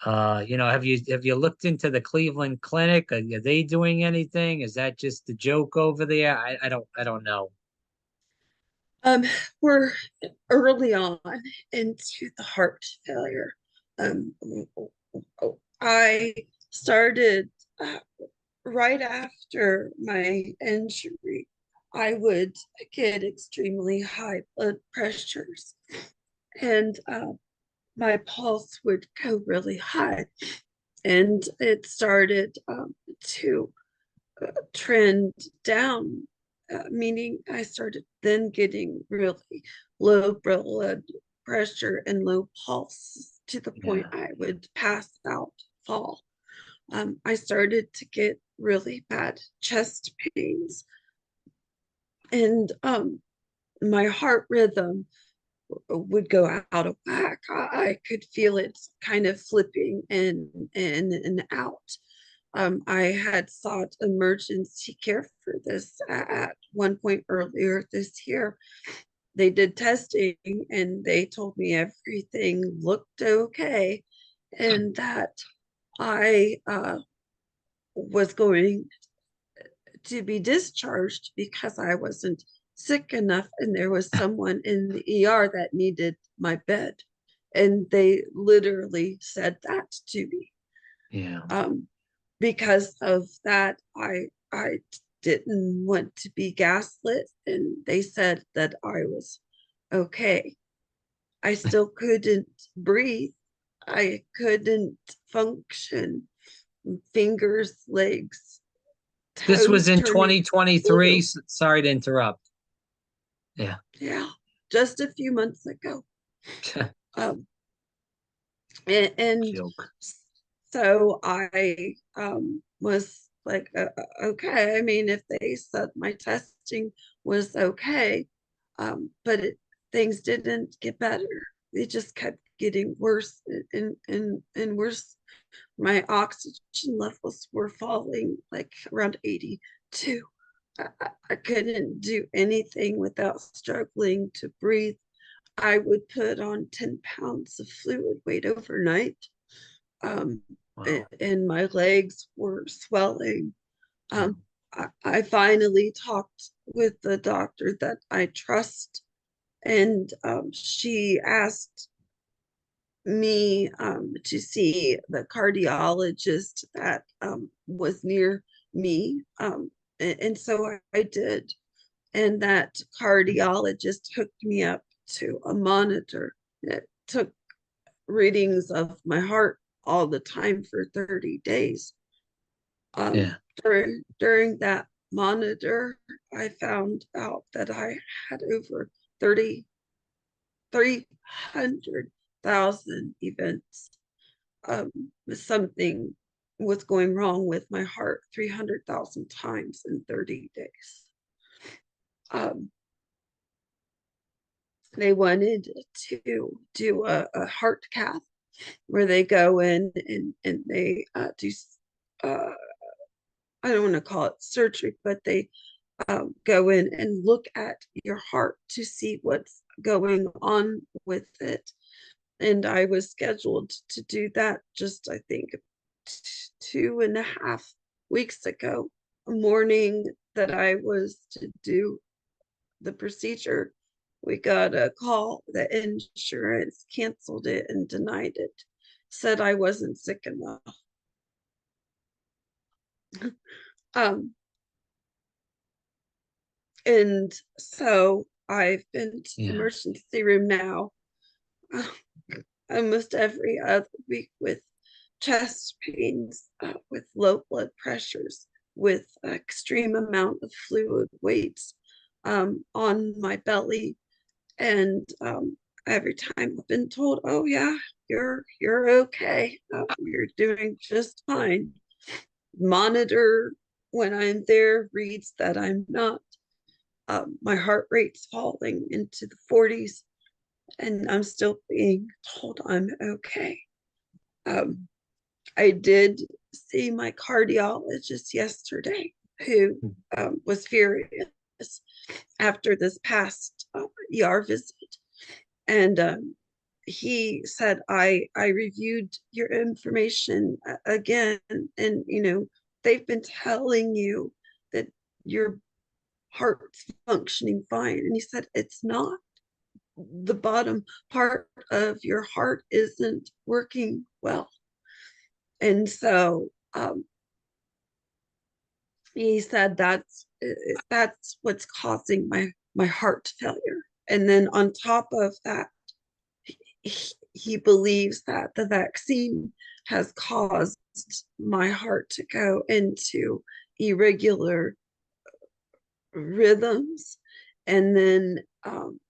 Have you looked into the Cleveland Clinic? Are they doing anything? Is that just a joke over there? I don't know. um, we're early on into the heart failure. Um, I started right after my injury. I would get extremely high blood pressures, and my pulse would go really high. And it started to trend down, meaning I started then getting really low blood pressure and low pulse to the point Yeah. I would pass out, fall. I started to get really bad chest pains, and my heart rhythm would go out of whack. I could feel it kind of flipping in and out. I had sought emergency care for this at one point earlier this year. They did testing and they told me everything looked okay and that I was going to be discharged because I wasn't sick enough and there was someone in the ER that needed my bed. And they literally said that to me. Yeah. Um, because of that, I didn't want to be gaslit, and they said that I was okay. I still couldn't breathe. I couldn't function. Fingers, legs, This was toes in turning 2023. blue. Sorry to interrupt. Yeah. Yeah, just a few months ago. Um, and Joke. so I was like, okay. I mean, if they said my testing was okay, but things didn't get better. It just kept getting worse and worse. My oxygen levels were falling like around 82. I couldn't do anything without struggling to breathe. I would put on 10 pounds of fluid weight overnight, um, Wow. and my legs were swelling. Yeah. I finally talked with the doctor that I trust, and she asked me to see the cardiologist that was near me. And so I did. And that cardiologist hooked me up to a monitor that took readings of my heart all the time for 30 days. Yeah. During that monitor, I found out that I had over 300,000 events. Something was going wrong with my heart 300,000 times in 30 days. Um, they wanted to do a heart cath where they go in and they do, uh, I don't want to call it surgery, but they go in and look at your heart to see what's going on with it. And I was scheduled to do that just, I think, 2.5 weeks ago, morning that I was to do the procedure, we got a call that insurance canceled it and denied it, said I wasn't sick enough. Um, and so I've been to the Yeah. emergency room now almost every other week with chest pains, with low blood pressures, with extreme amount of fluid weights on my belly, and every time I've been told, "Oh yeah, you're okay. You're doing just fine." Monitor when I'm there reads that I'm not. My heart rate's falling into the 40s, and I'm still being told I'm okay. Um, I did see my cardiologist yesterday, who was furious after this past ER visit, and he said, I reviewed your information again, and they've been telling you that your heart's functioning fine, and he said it's not. The bottom part of your heart isn't working well, and so he said that's what's causing my heart failure. And then on top of that, he believes that the vaccine has caused my heart to go into irregular rhythms, and then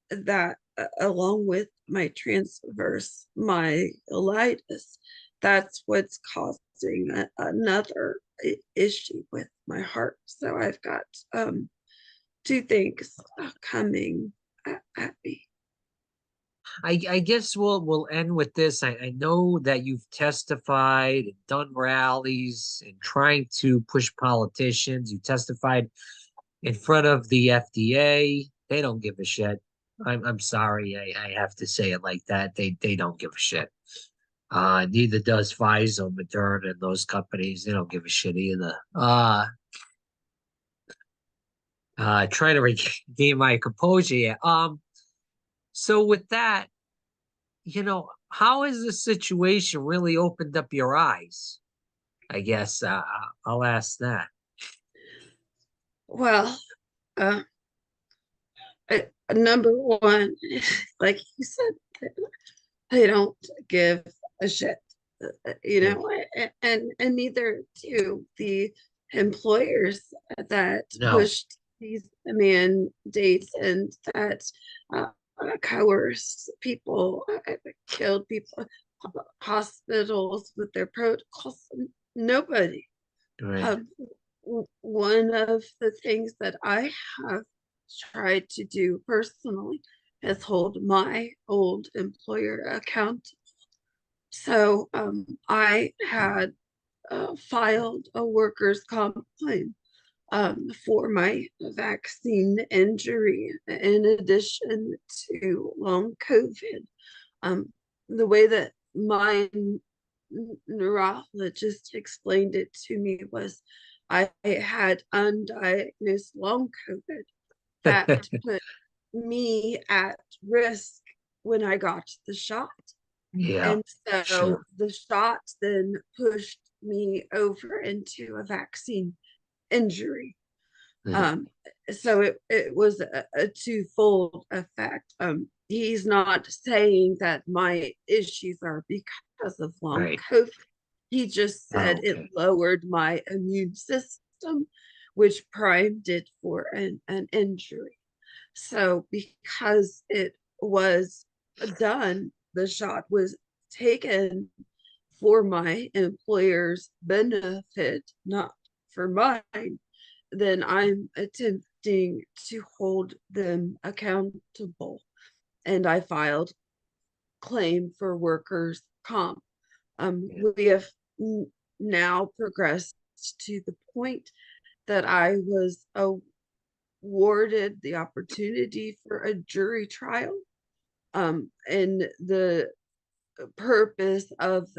that along with my transverse myelitis, that's what's causing another issue with my heart. So I've got two things coming at me. I guess we'll end with this. I know that you've testified and done rallies and trying to push politicians. You testified in front of the FDA. They don't give a shit. I'm sorry, I have to say it like that. They don't give a shit. Neither does Pfizer, Moderna, and those companies. They don't give a shit either. Trying to regain my composure here. So with that, how has the situation really opened up your eyes? I guess I'll ask that. Well, number one, like you said, they don't give a shit, Mm. and neither do the employers that No, pushed these mandates and that uh, coerced people, killed people, hospitals with their protocols. Nobody. right. Um, One of the things that I have tried to do personally is hold my old employer accountable. So I had filed a workers' comp claim for my vaccine injury, in addition to long COVID. Um, the way that my neurologist explained it to me was I had undiagnosed long COVID that put me at risk when I got the shot. Yeah, And so sure. the shot then pushed me over into a vaccine injury. Mm. Um, so it was a twofold effect. He's not saying that my issues are because of long Right. COVID. He just Oh, said it okay. lowered my immune system, which primed it for an injury. So because it was done, the shot was taken for my employer's benefit, not for mine, then I'm attempting to hold them accountable. And I filed claim for workers' comp. Yeah. We have now progressed to the point that I was awarded the opportunity for a jury trial. And the purpose of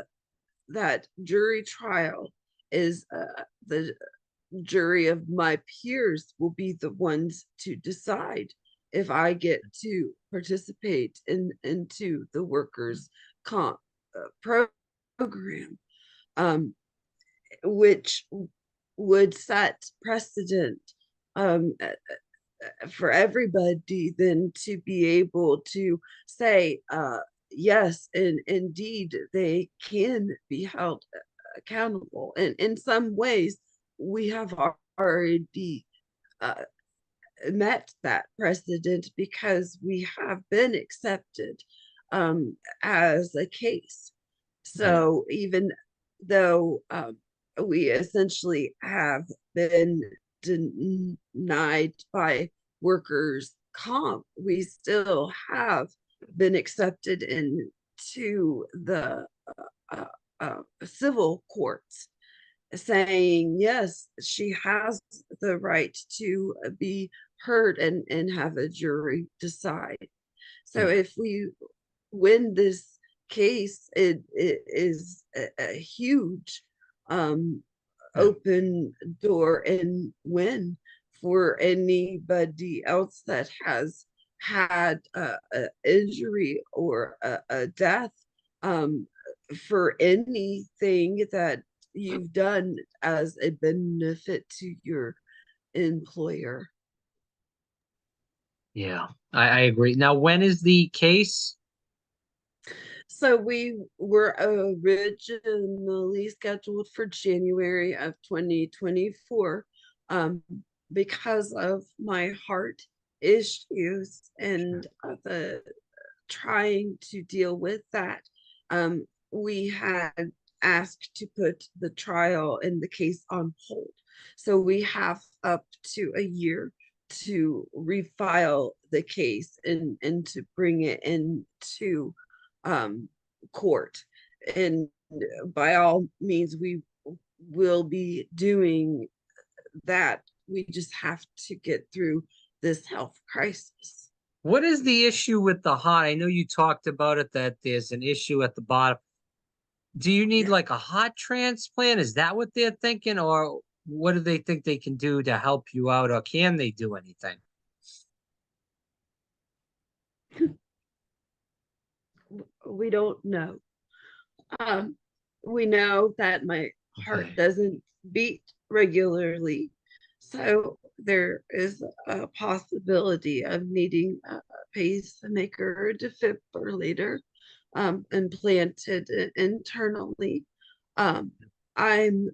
that jury trial is the jury of my peers will be the ones to decide if I get to participate into the workers' comp program, um, which would set precedent, um, for everybody then to be able to say, yes, and indeed they can be held accountable. And in some ways, we have already uh, met that precedent because we have been accepted, as a case. Yeah. So even though, we essentially have been denied by workers' comp, we still have been accepted into the uh, civil courts, saying yes, she has the right to be heard and have a jury decide. So Yeah. if we win this case, it is a huge, um, Yeah. open door and win for anybody else that has had a injury or a death, um, for anything that you've done as a benefit to your employer. Yeah. I agree. Now, when is the case? So we were originally scheduled for January of 2024. Um, because of my heart issues and the trying to deal with that. We had asked to put the trial and the case on hold. So we have up to a year to refile the case and to bring it into, um, court. And by all means, we will be doing that. We just have to get through this health crisis. What is the issue with the heart? I know you talked about it, that there's an issue at the bottom. Do you need Yeah. like a heart transplant? Is that what they're thinking? Or what do they think they can do to help you out? Or can they do anything? We don't know. Um, we know that my heart Okay. doesn't beat regularly, so there is a possibility of needing a pacemaker or defibrillator, implanted internally. Um, I'm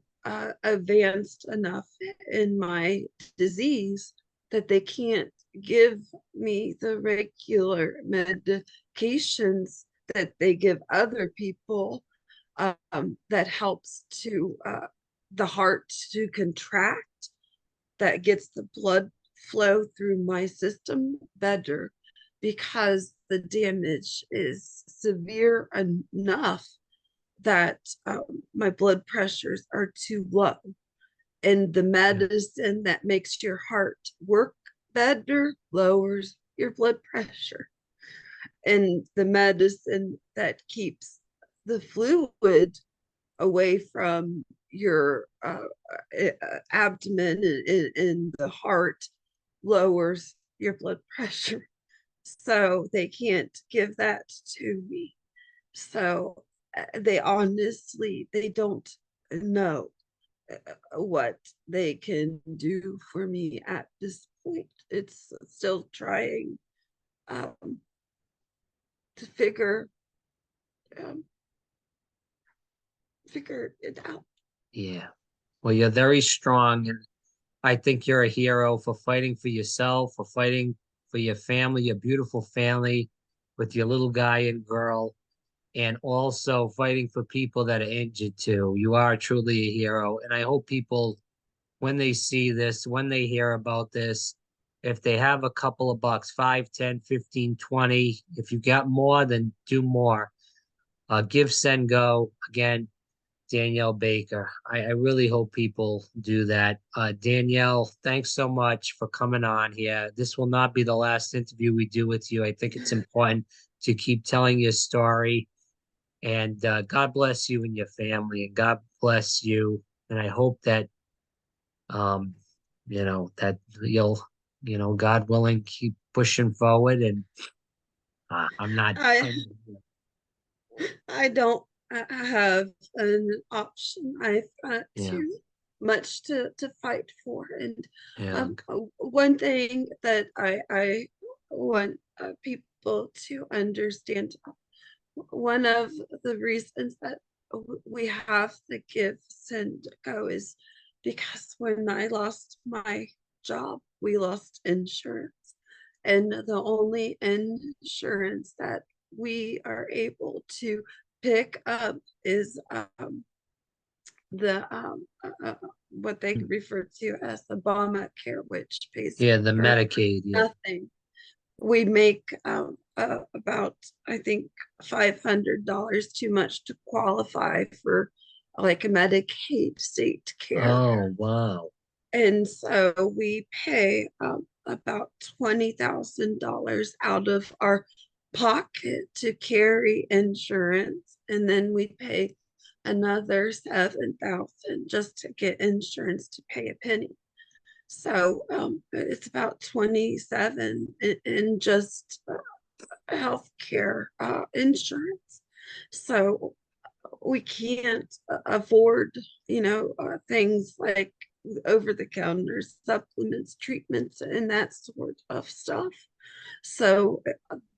advanced enough in my disease that they can't give me the regular medications that they give other people, that helps to, the heart to contract, that gets the blood flow through my system better, because the damage is severe enough that, my blood pressures are too low. And the Yeah. medicine that makes your heart work better lowers your blood pressure. And the medicine that keeps the fluid away from your, abdomen and the heart lowers your blood pressure. So they can't give that to me. So, they honestly, they don't know, what they can do for me at this point. It's still trying, um, to um, figure it out. Yeah. Well, you're very strong, and I think you're a hero for fighting for yourself, for fighting for your family, your beautiful family with your little guy and girl, and also fighting for people that are injured too. You are truly a hero. And I hope people, when they see this, when they hear about this, if they have a couple of bucks, 5, 10, 15, 20, if you got more, then do more. Give, send, go. Again, Danielle Baker. I really hope people do that. Danielle, thanks so much for coming on here. This will not be the last interview we do with you. I think it's important to keep telling your story. And God bless you and your family, and God bless you. And I hope that um, that you'll, God willing, keep pushing forward. And I'm not, I I don't have an option. I've got yeah, too much to fight for. And yeah. one thing that I want people to understand, one of the reasons that we have the Give, Send, Go is because when I lost my job, we lost insurance. And the only insurance that we are able to pick up is the what they refer to as the Obamacare, which pays Yeah, the for Medicaid, yeah. nothing. We make about, I think, $500 too much to qualify for like a Medicaid state care. Oh, wow. And so we pay about $20,000 out of our pocket to carry insurance. And then we pay another 7,000 just to get insurance to pay a penny. So it's about 27 in just healthcare insurance. So we can't afford, things like over the counter supplements, treatments, and that sort of stuff. So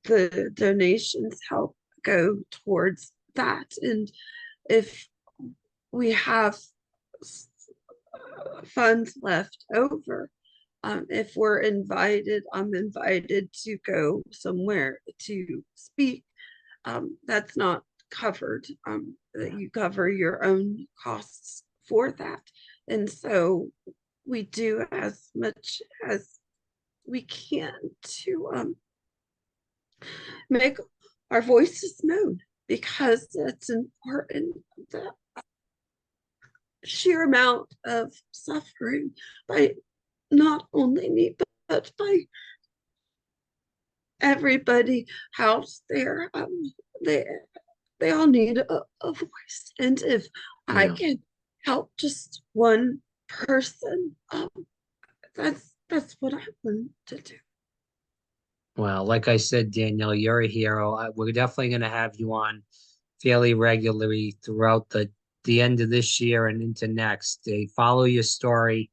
the donations help go towards that. And if we have funds left over, if we're invited, I'm invited to go somewhere to speak. That's not covered. You cover your own costs for that. And so we do as much as we can to make our voices known because it's important. The sheer amount of suffering by not only me, but by everybody out there. They they all need a voice, and if I Yeah. can help just one person, that's what I want to do. Well, like I said, Danielle, you're a hero. We're definitely going to have you on fairly regularly throughout the end of this year and into next. Follow your story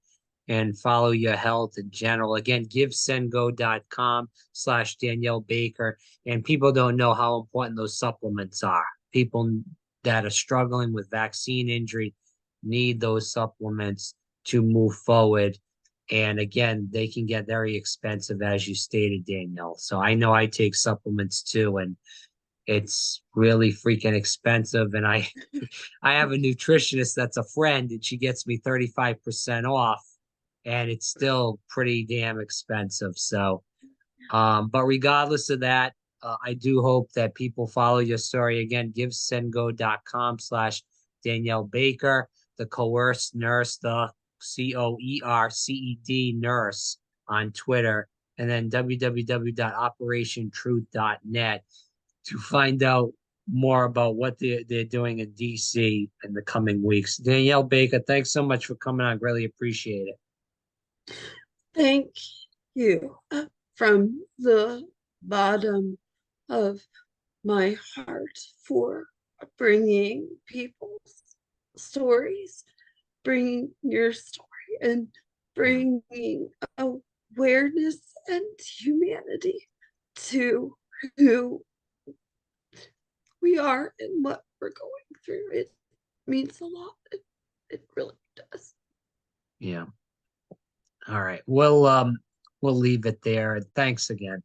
and follow your health in general. Again, givesendgo.com/Danielle Baker. And people don't know how important those supplements are. People that are struggling with vaccine injury need those supplements to move forward. And again, they can get very expensive, as you stated, Danielle. So I know I take supplements too, and it's really freaking expensive. And I have a nutritionist that's a friend, and she gets me 35% off, and it's still pretty damn expensive. So, but regardless of that, I do hope that people follow your story. Again, givesendgo.com/Danielle Baker, the coerced nurse, the COERCED nurse on Twitter, and then www.operationtruth.net to find out more about what they're doing in DC in the coming weeks. Danielle Baker, thanks so much for coming on. Really appreciate it. Thank you from the bottom of my heart for bringing people's stories, bringing your story, and Yeah. bringing awareness and humanity to who we are and what we're going through. It means a lot. It really does. Yeah. All right. We'll leave it there. Thanks again.